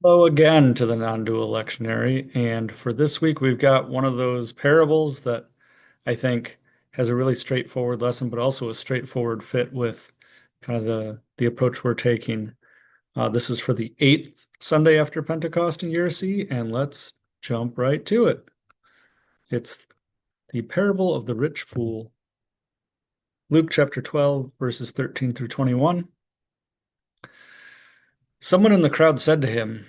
Hello again to the non-dual lectionary. And for this week, we've got one of those parables that I think has a really straightforward lesson, but also a straightforward fit with kind of the approach we're taking. This is for the eighth Sunday after Pentecost in year C, and let's jump right to it. It's the parable of the rich fool. Luke chapter 12, verses 13 through 21. Someone in the crowd said to him,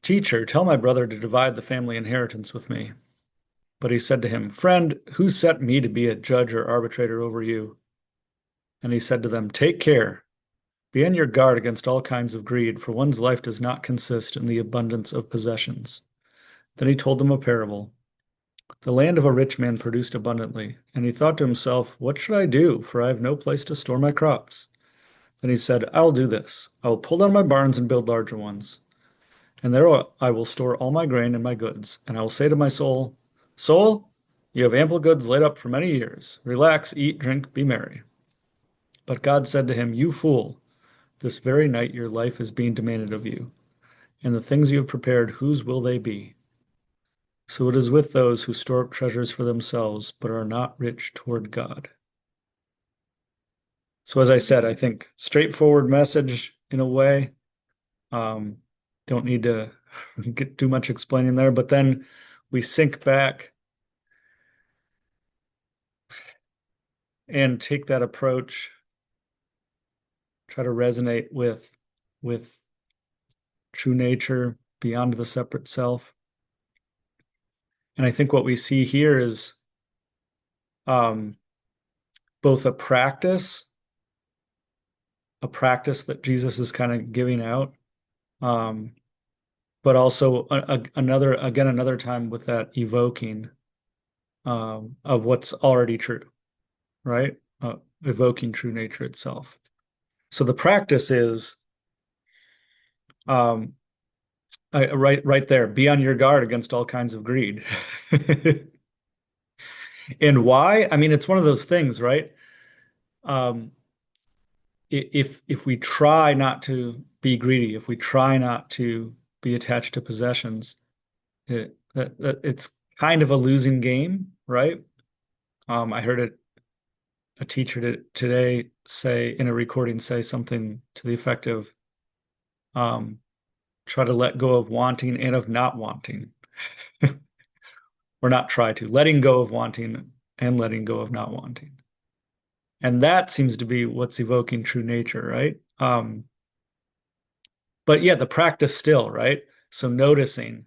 "Teacher, tell my brother to divide the family inheritance with me." But he said to him, "Friend, who set me to be a judge or arbitrator over you?" And he said to them, "Take care. Be on your guard against all kinds of greed, for one's life does not consist in the abundance of possessions." Then he told them a parable. The land of a rich man produced abundantly, and he thought to himself, "What should I do? For I have no place to store my crops." Then he said, "I'll do this. I will pull down my barns and build larger ones. And there I will store all my grain and my goods. And I will say to my soul, Soul, you have ample goods laid up for many years. Relax, eat, drink, be merry." But God said to him, "You fool, this very night your life is being demanded of you. And the things you have prepared, whose will they be? So it is with those who store up treasures for themselves, but are not rich toward God." So as I said, I think straightforward message in a way. Um, don't need to get too much explaining there, but then we sink back and take that approach, try to resonate with true nature beyond the separate self. And I think what we see here is um, both a practice that Jesus is kind of giving out, um, but also another time with that evoking of what's already true, right? Evoking true nature itself. So the practice is um, right there. Be on your guard against all kinds of greed. And why? I mean, it's one of those things, right? Um, if we try not to be greedy, if we try not to be attached to possessions, it's kind of a losing game, right? I heard a teacher today say in a recording say something to the effect of um, try to let go of wanting and of not wanting, or not try to, letting go of wanting and letting go of not wanting. And that seems to be what's evoking true nature, right? But yeah, the practice still, right? So noticing,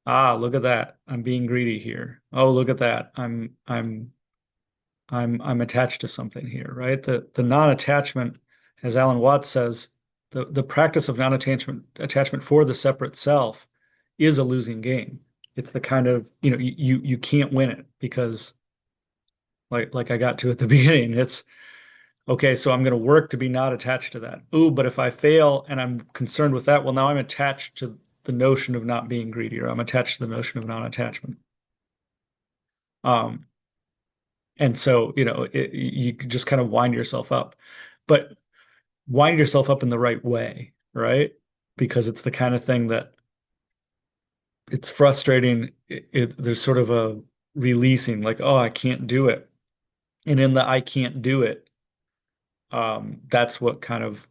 look at that. I'm being greedy here. Oh, look at that. I'm attached to something here, right? The non-attachment, as Alan Watts says, the practice of non-attachment for the separate self is a losing game. It's the kind of, you can't win it because like I got to at the beginning, it's okay, so I'm going to work to be not attached to that. Ooh, but if I fail and I'm concerned with that, well, now I'm attached to the notion of not being greedy, or I'm attached to the notion of non-attachment. Um, and so, you just kind of wind yourself up, but wind yourself up in the right way, right? Because it's the kind of thing that it's frustrating. There's sort of a releasing, like, oh, I can't do it. And in the I can't do it, that's what kind of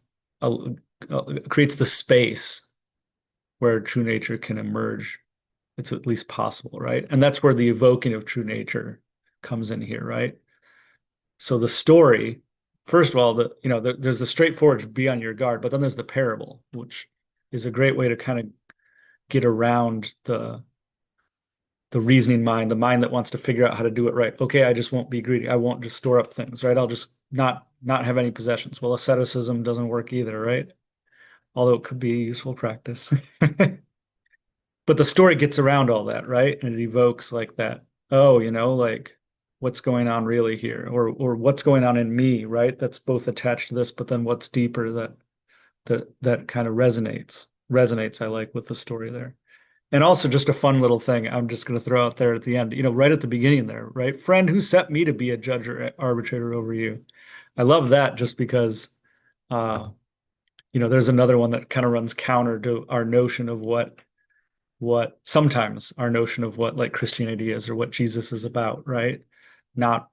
creates the space where true nature can emerge. It's at least possible, right? And that's where the evoking of true nature comes in here, right? So the story, first of all, there's the straightforward be on your guard, but then there's the parable, which is a great way to kind of get around the reasoning mind, the mind that wants to figure out how to do it right. Okay, I just won't be greedy. I won't just store up things, right? I'll just not have any possessions. Well, asceticism doesn't work either, right? Although it could be a useful practice. But the story gets around all that, right? And it evokes like that, oh, like what's going on really here, or what's going on in me, right? That's both attached to this, but then what's deeper that kind of resonates, I like with the story there. And also just a fun little thing I'm just going to throw out there at the end, right at the beginning there, right? Friend, who set me to be a judge or arbitrator over you? I love that just because uh there's another one that kind of runs counter to our notion of what sometimes our notion of what like Christianity is or what Jesus is about, right? Not,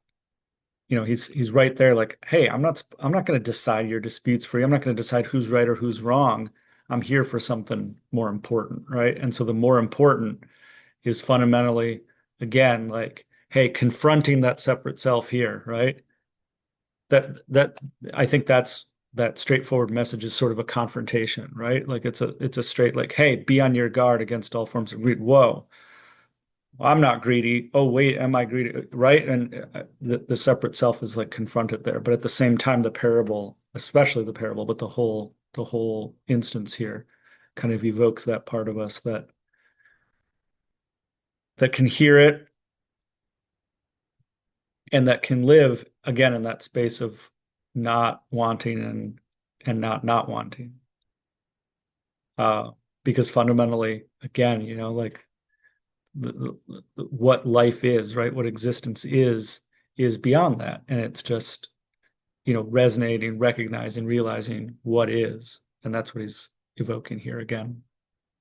he's right there like, hey, I'm not going to decide your disputes for you. I'm not going to decide who's right or who's wrong. I'm here for something more important, right? And so the more important is fundamentally, again, like, hey, confronting that separate self here, right? That I think that straightforward message is sort of a confrontation, right? Like it's a straight like, hey, be on your guard against all forms of greed. Whoa, I'm not greedy. Oh, wait, am I greedy? Right? And the separate self is like confronted there. But at the same time, the parable, especially the parable, but the whole instance here kind of evokes that part of us that can hear it and that can live again in that space of not wanting and not wanting. Uh, because fundamentally, again, like what life is, right? What existence is beyond that. And it's just, resonating, recognizing, realizing what is. And that's what he's evoking here again.